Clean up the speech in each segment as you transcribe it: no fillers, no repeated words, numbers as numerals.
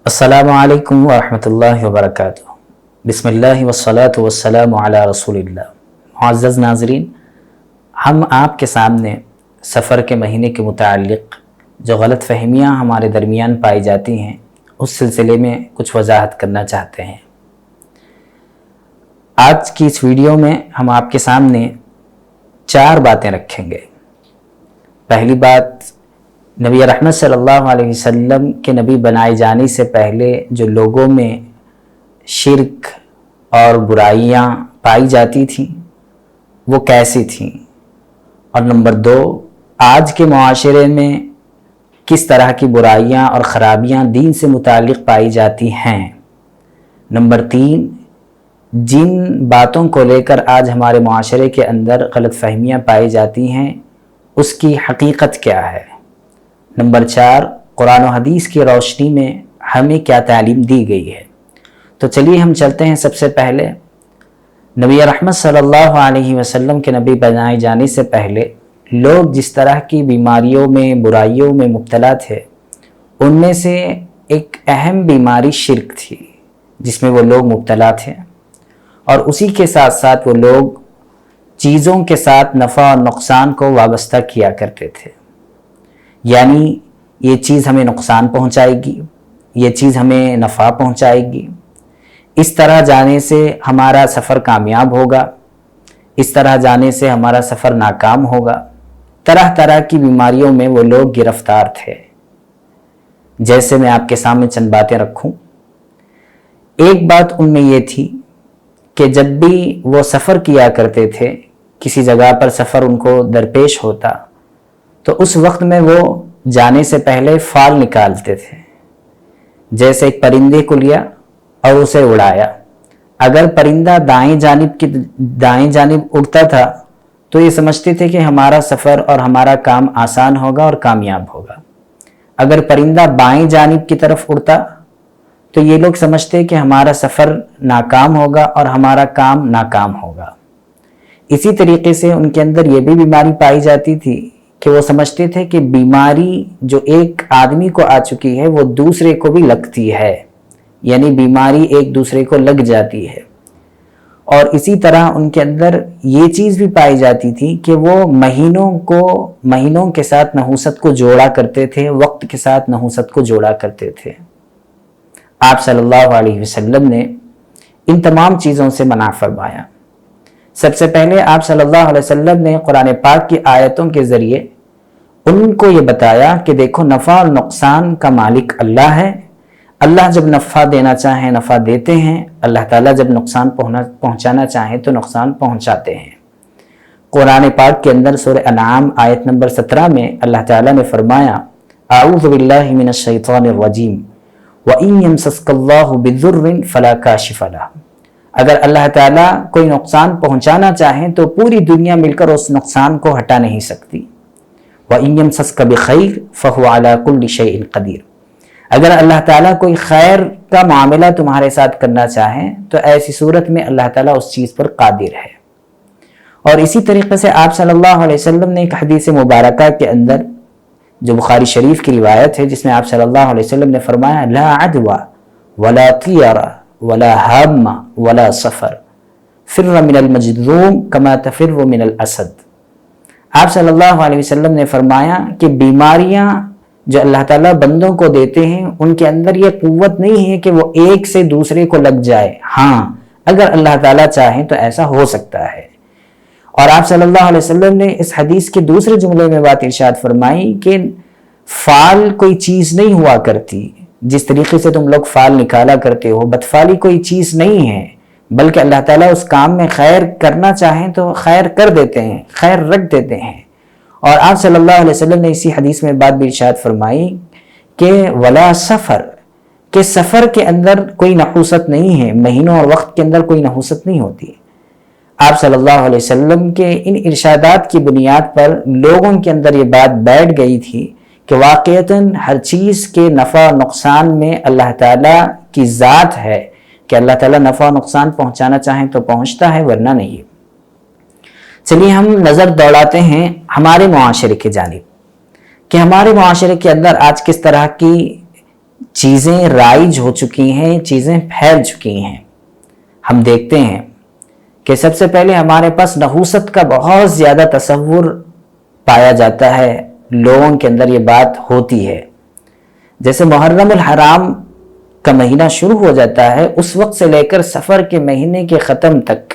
السلام علیکم ورحمۃ اللہ وبرکاتہ۔ بسم اللہ والصلاة والسلام علی رسول اللہ۔ معزز ناظرین، ہم آپ کے سامنے سفر کے مہینے کے متعلق جو غلط فہمیاں ہمارے درمیان پائی جاتی ہیں اس سلسلے میں کچھ وضاحت کرنا چاہتے ہیں۔ آج کی اس ویڈیو میں ہم آپ کے سامنے 4 باتیں رکھیں گے۔ پہلی بات، نبی رحمت صلی اللہ علیہ وسلم کے نبی بنائے جانے سے پہلے جو لوگوں میں شرک اور برائیاں پائی جاتی تھیں وہ کیسی تھیں، اور نمبر 2، آج کے معاشرے میں کس طرح کی برائیاں اور خرابیاں دین سے متعلق پائی جاتی ہیں۔ نمبر 3، جن باتوں کو لے کر آج ہمارے معاشرے کے اندر غلط فہمیاں پائی جاتی ہیں اس کی حقیقت کیا ہے۔ نمبر 4، قرآن و حدیث کی روشنی میں ہمیں کیا تعلیم دی گئی ہے۔ تو چلیے ہم چلتے ہیں۔ سب سے پہلے، نبی رحمت صلی اللہ علیہ وسلم کے نبی بنائے جانے سے پہلے لوگ جس طرح کی بیماریوں میں، برائیوں میں مبتلا تھے، ان میں سے ایک اہم بیماری شرک تھی جس میں وہ لوگ مبتلا تھے، اور اسی کے ساتھ ساتھ وہ لوگ چیزوں کے ساتھ نفع اور نقصان کو وابستہ کیا کرتے تھے، یعنی یہ چیز ہمیں نقصان پہنچائے گی، یہ چیز ہمیں نفع پہنچائے گی، اس طرح جانے سے ہمارا سفر کامیاب ہوگا، اس طرح جانے سے ہمارا سفر ناکام ہوگا۔ طرح طرح کی بیماریوں میں وہ لوگ گرفتار تھے۔ جیسے میں آپ کے سامنے چند باتیں رکھوں۔ ایک بات ان میں یہ تھی کہ جب بھی وہ سفر کیا کرتے تھے، کسی جگہ پر سفر ان کو درپیش ہوتا تو اس وقت میں وہ جانے سے پہلے فال نکالتے تھے۔ جیسے ایک پرندے کو لیا اور اسے اڑایا، اگر پرندہ دائیں جانب اڑتا تھا تو یہ سمجھتے تھے کہ ہمارا سفر اور ہمارا کام آسان ہوگا اور کامیاب ہوگا۔ اگر پرندہ بائیں جانب کی طرف اڑتا تو یہ لوگ سمجھتے کہ ہمارا سفر ناکام ہوگا اور ہمارا کام ناکام ہوگا۔ اسی طریقے سے ان کے اندر یہ بھی بیماری پائی جاتی تھی کہ وہ سمجھتے تھے کہ بیماری جو ایک آدمی کو آ چکی ہے وہ دوسرے کو بھی لگتی ہے، یعنی بیماری ایک دوسرے کو لگ جاتی ہے۔ اور اسی طرح ان کے اندر یہ چیز بھی پائی جاتی تھی کہ وہ مہینوں کے ساتھ نحوست کو جوڑا کرتے تھے، وقت کے ساتھ نحوست کو جوڑا کرتے تھے۔ آپ صلی اللہ علیہ وسلم نے ان تمام چیزوں سے منع فرمایا۔ سب سے پہلے آپ صلی اللہ علیہ وسلم نے قرآن پاک کی آیتوں کے ذریعے ان کو یہ بتایا کہ دیکھو، نفع اور نقصان کا مالک اللہ ہے۔ اللہ جب نفع دینا چاہیں نفع دیتے ہیں، اللہ تعالیٰ جب نقصان پہنچانا چاہیں تو نقصان پہنچاتے ہیں۔ قرآن پاک کے اندر سورہ انعام آیت نمبر 17 میں اللہ تعالیٰ نے فرمایا، اعوذ باللہ من الشیطان الرجیم وَإِن يَمْسَسْكَ اللَّهُ بِضُرٍّ فَلَا كَاشِفَ لَهُ۔ اگر اللہ تعالیٰ کوئی نقصان پہنچانا چاہیں تو پوری دنیا مل کر اس نقصان کو ہٹا نہیں سکتی۔ وَإِن يَمْسَسْكَ بِخَيْرٍ فَهُوَ عَلَى كُلِّ شَيْءٍ قَدِيرٌ۔ اگر اللہ تعالیٰ کوئی خیر کا معاملہ تمہارے ساتھ کرنا چاہیں تو ایسی صورت میں اللہ تعالیٰ اس چیز پر قادر ہے۔ اور اسی طریقے سے آپ صلی اللہ علیہ وسلم نے ایک حدیث مبارکہ کے اندر جو بخاری شریف کی روایت ہے، جس میں آپ صلی اللہ علیہ وسلم نے فرمایا، لا عدوى ولا طیر ولا ہام ولا سفر فر من المجذوم کما تفر من الاسد۔ آپ صلی اللہ علیہ وسلم نے فرمایا کہ بیماریاں جو اللہ تعالیٰ بندوں کو دیتے ہیں ان کے اندر یہ قوت نہیں ہے کہ وہ ایک سے دوسرے کو لگ جائے۔ ہاں، اگر اللہ تعالیٰ چاہیں تو ایسا ہو سکتا ہے۔ اور آپ صلی اللہ علیہ وسلم نے اس حدیث کے دوسرے جملے میں بات ارشاد فرمائی کہ فال کوئی چیز نہیں ہوا کرتی، جس طریقے سے تم لوگ فال نکالا کرتے ہو، بدفالی کوئی چیز نہیں ہے، بلکہ اللہ تعالیٰ اس کام میں خیر کرنا چاہیں تو خیر کر دیتے ہیں، خیر رکھ دیتے ہیں۔ اور آپ صلی اللہ علیہ وسلم نے اسی حدیث میں بات بھی ارشاد فرمائی کہ ولا سفر، کہ سفر کے اندر کوئی نحوست نہیں ہے، مہینوں اور وقت کے اندر کوئی نحوست نہیں ہوتی۔ آپ صلی اللہ علیہ وسلم کے ان ارشادات کی بنیاد پر لوگوں کے اندر یہ بات بیٹھ گئی تھی کہ واقعتاً ہر چیز کے نفع و نقصان میں اللہ تعالیٰ کی ذات ہے، کہ اللہ تعالیٰ نفع و نقصان پہنچانا چاہیں تو پہنچتا ہے، ورنہ نہیں۔ چلیے ہم نظر دوڑاتے ہیں ہمارے معاشرے کی جانب کہ ہمارے معاشرے کے اندر آج کس طرح کی چیزیں رائج ہو چکی ہیں، چیزیں پھیل چکی ہیں۔ ہم دیکھتے ہیں کہ سب سے پہلے ہمارے پاس نحوست کا بہت زیادہ تصور پایا جاتا ہے، لوگوں کے اندر یہ بات ہوتی ہے۔ جیسے محرم الحرام کا مہینہ شروع ہو جاتا ہے، اس وقت سے لے کر سفر کے مہینے کے ختم تک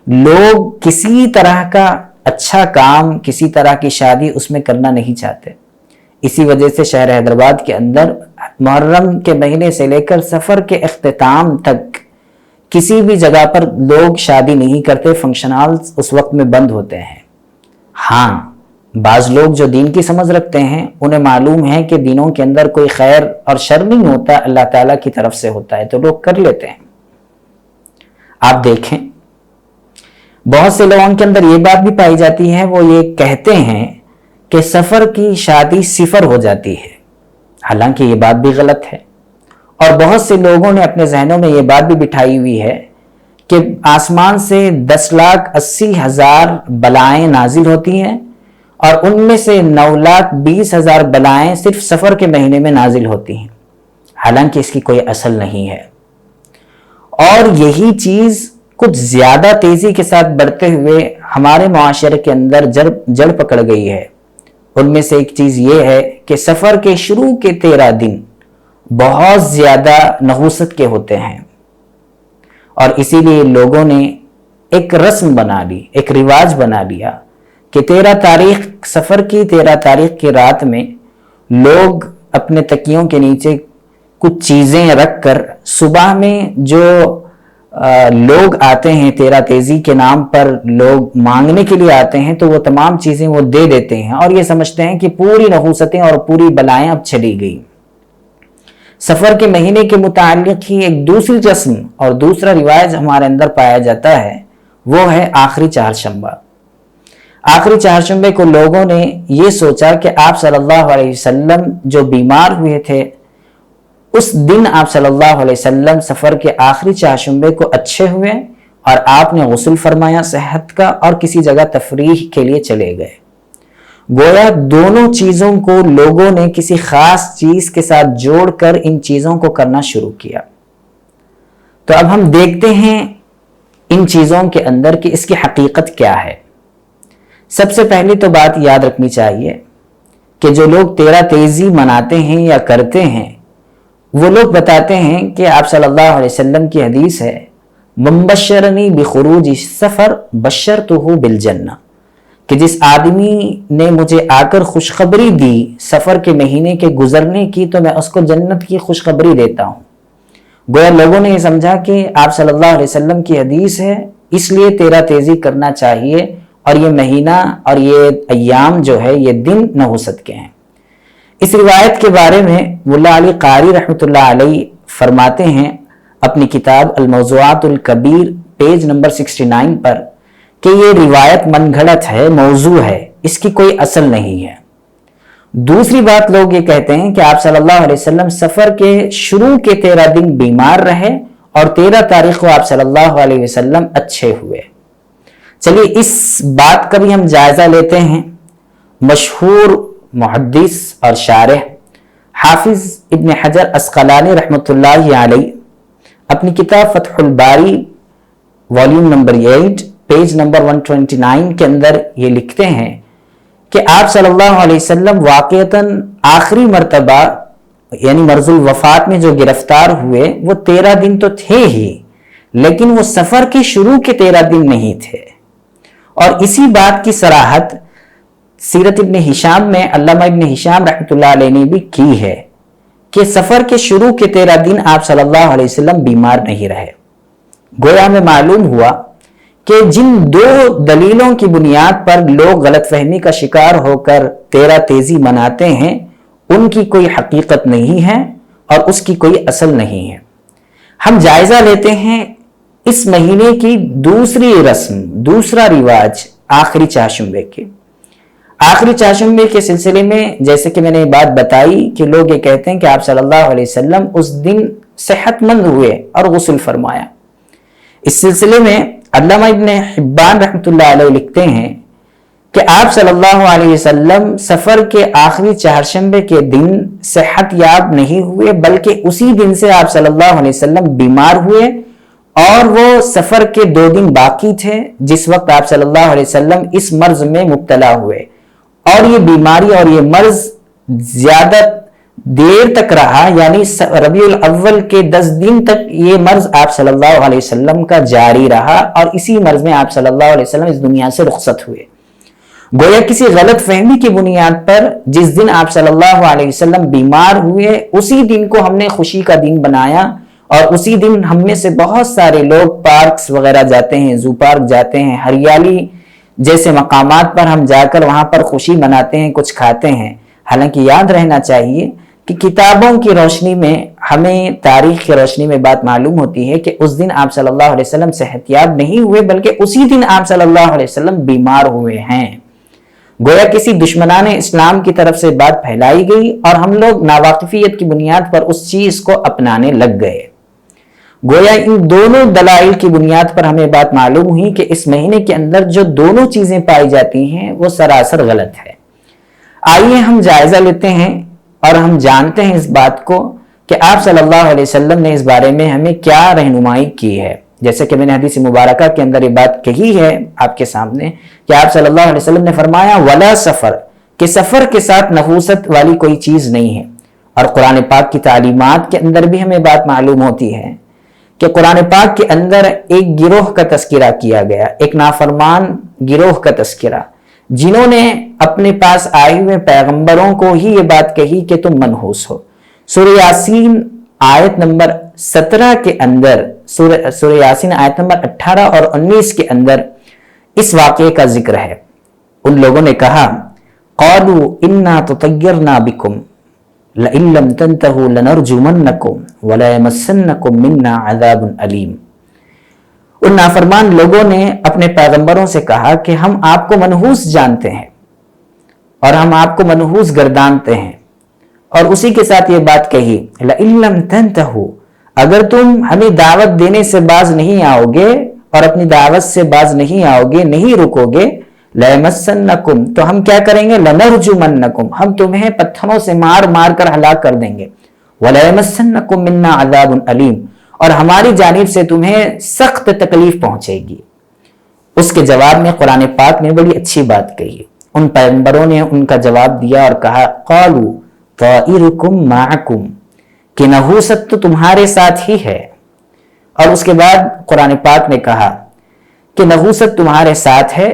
لوگ کسی طرح کا اچھا کام، کسی طرح کی شادی اس میں کرنا نہیں چاہتے۔ اسی وجہ سے شہر حیدرآباد کے اندر محرم کے مہینے سے لے کر سفر کے اختتام تک کسی بھی جگہ پر لوگ شادی نہیں کرتے، فنکشن ہالز اس وقت میں بند ہوتے ہیں۔ ہاں، بعض لوگ جو دین کی سمجھ رکھتے ہیں انہیں معلوم ہے کہ دینوں کے اندر کوئی خیر اور شر نہیں ہوتا، اللہ تعالیٰ کی طرف سے ہوتا ہے، تو لوگ کر لیتے ہیں۔ آپ دیکھیں بہت سے لوگوں کے اندر یہ بات بھی پائی جاتی ہے، وہ یہ کہتے ہیں کہ سفر کی شادی صفر ہو جاتی ہے، حالانکہ یہ بات بھی غلط ہے۔ اور بہت سے لوگوں نے اپنے ذہنوں میں یہ بات بھی بٹھائی ہوئی ہے کہ آسمان سے 10,80,000 بلائیں نازل ہوتی ہیں اور ان میں سے 9,20,000 بلائیں صرف سفر کے مہینے میں نازل ہوتی ہیں، حالانکہ اس کی کوئی اصل نہیں ہے۔ اور یہی چیز کچھ زیادہ تیزی کے ساتھ بڑھتے ہوئے ہمارے معاشرے کے اندر جڑ پکڑ گئی ہے۔ ان میں سے ایک چیز یہ ہے کہ سفر کے شروع کے 13 دن بہت زیادہ نحوست کے ہوتے ہیں، اور اسی لیے لوگوں نے ایک رسم بنا لی، ایک رواج بنا لیا کہ 13 تاریخ سفر کی 13 تاریخ کی رات میں لوگ اپنے تکیوں کے نیچے کچھ چیزیں رکھ کر صبح میں جو لوگ آتے ہیں 13 تیزی کے نام پر لوگ مانگنے کے لیے آتے ہیں، تو وہ تمام چیزیں وہ دے دیتے ہیں اور یہ سمجھتے ہیں کہ پوری نحوستیں اور پوری بلائیں اب چلی گئی۔ سفر کے مہینے کے متعلق ہی ایک دوسری رسم اور دوسرا رواج ہمارے اندر پایا جاتا ہے، وہ ہے آخری چہارشنبہ۔ آخری چہارشنبے کو لوگوں نے یہ سوچا کہ آپ صلی اللہ علیہ وسلم جو بیمار ہوئے تھے، اس دن آپ صلی اللہ علیہ وسلم سفر کے آخری چہارشنبے کو اچھے ہوئے اور آپ نے غسل فرمایا صحت کا اور کسی جگہ تفریح کے لیے چلے گئے۔ گویا دونوں چیزوں کو لوگوں نے کسی خاص چیز کے ساتھ جوڑ کر ان چیزوں کو کرنا شروع کیا۔ تو اب ہم دیکھتے ہیں ان چیزوں کے اندر کہ اس کی حقیقت کیا ہے۔ سب سے پہلی تو بات یاد رکھنی چاہیے کہ جو لوگ 13 تیزی مناتے ہیں یا کرتے ہیں، وہ لوگ بتاتے ہیں کہ آپ صلی اللہ علیہ وسلم کی حدیث ہے، من بشرنی بخروج السفر بشرتہ بالجنہ، کہ جس آدمی نے مجھے آ کر خوشخبری دی سفر کے مہینے کے گزرنے کی، تو میں اس کو جنت کی خوشخبری دیتا ہوں۔ گویا لوگوں نے یہ سمجھا کہ آپ صلی اللہ علیہ وسلم کی حدیث ہے، اس لیے 13 تیزی کرنا چاہیے، اور یہ مہینہ اور یہ ایام جو ہے یہ دن نحوست کے ہیں۔ اس روایت کے بارے میں ملا علی قاری رحمۃ اللہ علیہ فرماتے ہیں اپنی کتاب الموضوعات الکبیر پیج نمبر 69 پر کہ یہ روایت من گھڑت ہے، موضوع ہے، اس کی کوئی اصل نہیں ہے۔ دوسری بات لوگ یہ کہتے ہیں کہ آپ صلی اللہ علیہ وسلم سفر کے شروع کے 13 دن بیمار رہے اور 13 تاریخ کو آپ صلی اللہ علیہ وسلم اچھے ہوئے۔ چلیے اس بات کا بھی ہم جائزہ لیتے ہیں۔ مشہور محدث اور شارح حافظ ابن حجر عسقلانی رحمۃ اللہ علیہ اپنی کتاب فتح الباری والیوم نمبر 8 پیج نمبر 129 کے اندر یہ لکھتے ہیں کہ آپ صلی اللہ علیہ وسلم واقعتاً آخری مرتبہ یعنی مرض الوفات میں جو گرفتار ہوئے وہ 13 دن تو تھے ہی، لیکن وہ سفر کے شروع کے 13 دن نہیں تھے۔ اور اسی بات کی صراحت سیرت ابن ہشام میں علامہ ابن ہشام رحمۃ اللہ علیہ نے بھی کی ہے کہ سفر کے شروع کے 13 دن آپ صلی اللہ علیہ وسلم بیمار نہیں رہے۔ گویا میں معلوم ہوا کہ جن 2 دلیلوں کی بنیاد پر لوگ غلط فہمی کا شکار ہو کر 13 تیزی مناتے ہیں، ان کی کوئی حقیقت نہیں ہے اور اس کی کوئی اصل نہیں ہے۔ ہم جائزہ لیتے ہیں اس مہینے کی دوسری رسم، دوسرا رواج آخری چہارشنبے کی۔ آخری چہارشنبے کے سلسلے میں جیسے کہ میں نے بات بتائی کہ لوگ یہ کہتے ہیں کہ آپ صلی اللہ علیہ وسلم اس دن صحت مند ہوئے اور غسل فرمایا۔ اس سلسلے میں علامہ ابن حبان رحمۃ اللہ علیہ لکھتے ہیں کہ آپ صلی اللہ علیہ وسلم سفر کے آخری چہارشنبے کے دن صحت یاب نہیں ہوئے، بلکہ اسی دن سے آپ صلی اللہ علیہ وسلم بیمار ہوئے، اور وہ سفر کے 2 دن باقی تھے جس وقت آپ صلی اللہ علیہ وسلم اس مرض میں مبتلا ہوئے، اور یہ بیماری اور یہ مرض زیادہ دیر تک رہا، یعنی ربیع الاول کے 10 دن تک یہ مرض آپ صلی اللہ علیہ وسلم کا جاری رہا، اور اسی مرض میں آپ صلی اللہ علیہ وسلم اس دنیا سے رخصت ہوئے۔ گویا کسی غلط فہمی کی بنیاد پر جس دن آپ صلی اللہ علیہ وسلم بیمار ہوئے اسی دن کو ہم نے خوشی کا دن بنایا، اور اسی دن ہم میں سے بہت سارے لوگ پارکس وغیرہ جاتے ہیں، زو پارک جاتے ہیں، ہریالی جیسے مقامات پر ہم جا کر وہاں پر خوشی مناتے ہیں، کچھ کھاتے ہیں۔ حالانکہ یاد رہنا چاہیے کہ کتابوں کی روشنی میں، ہمیں تاریخ کی روشنی میں بات معلوم ہوتی ہے کہ اس دن آپ صلی اللہ علیہ وسلم صحت یاب نہیں ہوئے، بلکہ اسی دن آپ صلی اللہ علیہ وسلم بیمار ہوئے ہیں۔ گویا کسی دشمنان اسلام کی طرف سے بات پھیلائی گئی، اور ہم لوگ ناواقفیت کی بنیاد پر اس چیز کو اپنانے لگ گئے۔ گویا ان دونوں دلائل کی بنیاد پر ہمیں بات معلوم ہوئی کہ اس مہینے کے اندر جو دونوں چیزیں پائی جاتی ہیں وہ سراسر غلط ہے۔ آئیے ہم جائزہ لیتے ہیں اور ہم جانتے ہیں اس بات کو کہ آپ صلی اللہ علیہ وسلم نے اس بارے میں ہمیں کیا رہنمائی کی ہے۔ جیسے کہ میں نے حدیث مبارکہ کے اندر یہ بات کہی ہے آپ کے سامنے کہ آپ صلی اللہ علیہ وسلم نے فرمایا ولا سفر، کہ سفر کے ساتھ نحوست والی کوئی چیز نہیں ہے۔ اور قرآن پاک کی تعلیمات کے اندر بھی ہمیں بات معلوم ہوتی ہے کہ قرآن پاک کے اندر ایک گروہ کا تذکرہ کیا گیا، ایک نافرمان گروہ کا تذکرہ، جنہوں نے اپنے پاس آئے ہوئے پیغمبروں کو ہی یہ بات کہی کہ تم منحوس ہو۔ سورہ یاسین آیت نمبر 17 کے اندر، سورہ یاسین آیت نمبر 18 اور 19 کے اندر اس واقعے کا ذکر ہے۔ ان لوگوں نے کہا قالوا انا تطیرنا بکم لئن لم تنتهوا لنرجمنکم وليمسنکم منا عذاب علیم۔ ان نافرمان لوگوں نے اپنے پیغمبروں سے کہا کہ ہم آپ کو منحوس جانتے ہیں اور ہم آپ کو منحوس گردانتے ہیں، اور اسی کے ساتھ یہ بات کہی لئن لم تنتهوا، اگر تم ہمیں دعوت دینے سے باز نہیں آؤ گے اور اپنی دعوت سے باز نہیں آؤ گے، نہیں رکو گے، لَيَمَسَّنَّكُمْ، تو ہم کیا کریں گے، لَنَرْجُمَنَّكُمْ، ہم تمہیں پتھروں سے مار مار کر ہلاک کر دیں گے، وَلَيَمَسَّنَّكُمْ مِنَّا عَذَابٌ عَلِيمٌ، اور ہماری جانب سے تمہیں سخت تکلیف پہنچے گی۔ اس کے جواب میں قرآن پاک نے بڑی اچھی بات کہی۔ ان پیغمبروں نے ان کا جواب دیا اور کہا قَالُوا طَائِرُكُمْ مَعَكُمْ، کہ نحوست تو تمہارے ساتھ ہی ہے۔ اور اس کے بعد قرآن پاک نے کہا کہ نحوست تمہارے ساتھ ہے،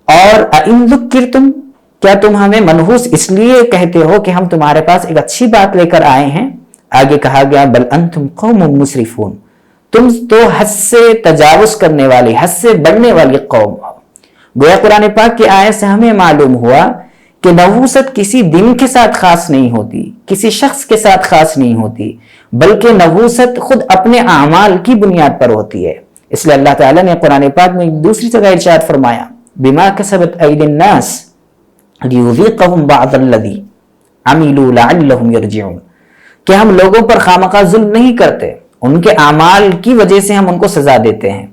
اور اِن ذُکِّرْتُمْ، کیا تم ہمیں منحوس اس لیے کہتے ہو کہ ہم تمہارے پاس ایک اچھی بات لے کر آئے ہیں؟ آگے کہا گیا بل انتم قوم مسرفون، تم تو حد سے تجاوز کرنے والی، حد سے بڑھنے والی قوم ہو۔ گویا قرآن پاک کی آیت سے ہمیں معلوم ہوا کہ نحوست کسی دن کے ساتھ خاص نہیں ہوتی، کسی شخص کے ساتھ خاص نہیں ہوتی، بلکہ نحوست خود اپنے اعمال کی بنیاد پر ہوتی ہے۔ اس لیے اللہ تعالیٰ نے قرآن پاک میں دوسری جگہ ارشاد فرمایا بما کسبت ایدی الناس لیذیقہم بعض الذی عملوا لعلہم یرجعون، کہ ہم لوگوں پر خامخواہ ظلم نہیں کرتے، ان کے اعمال کی وجہ سے ہم ان کو سزا دیتے ہیں۔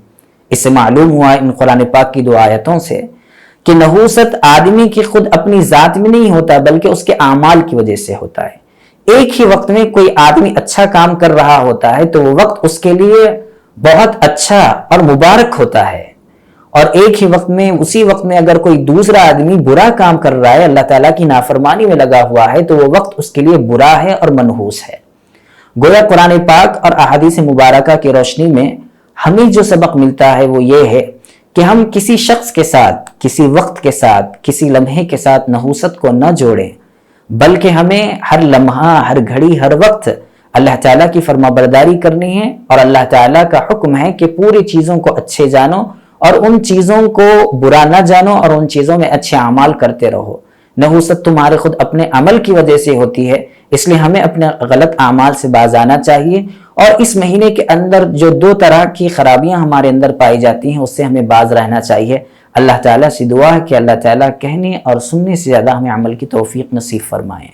اس سے معلوم ہوا ان قرآن پاک کی 2 آیتوں سے کہ نحوست آدمی کی خود اپنی ذات میں نہیں ہوتا، بلکہ اس کے اعمال کی وجہ سے ہوتا ہے۔ ایک ہی وقت میں کوئی آدمی اچھا کام کر رہا ہوتا ہے تو وہ وقت اس کے لیے بہت اچھا اور مبارک ہوتا ہے، اور ایک ہی وقت میں، اسی وقت میں اگر کوئی دوسرا آدمی برا کام کر رہا ہے، اللہ تعالیٰ کی نافرمانی میں لگا ہوا ہے، تو وہ وقت اس کے لیے برا ہے اور منحوس ہے۔ گویا قرآن پاک اور احادیث مبارکہ کی روشنی میں ہمیں جو سبق ملتا ہے وہ یہ ہے کہ ہم کسی شخص کے ساتھ، کسی وقت کے ساتھ، کسی لمحے کے ساتھ نحوست کو نہ جوڑیں، بلکہ ہمیں ہر لمحہ، ہر گھڑی، ہر وقت اللہ تعالیٰ کی فرما برداری کرنی ہے، اور اللہ تعالیٰ کا حکم ہے کہ پوری چیزوں کو اچھے جانو اور ان چیزوں کو برا نہ جانو، اور ان چیزوں میں اچھے اعمال کرتے رہو۔ نحوست تمہارے خود اپنے عمل کی وجہ سے ہوتی ہے، اس لیے ہمیں اپنے غلط اعمال سے باز آنا چاہیے، اور اس مہینے کے اندر جو 2 طرح کی خرابیاں ہمارے اندر پائی جاتی ہیں اس سے ہمیں باز رہنا چاہیے۔ اللہ تعالیٰ سے دعا ہے کہ اللہ تعالیٰ کہنے اور سننے سے زیادہ ہمیں عمل کی توفیق نصیب فرمائیں۔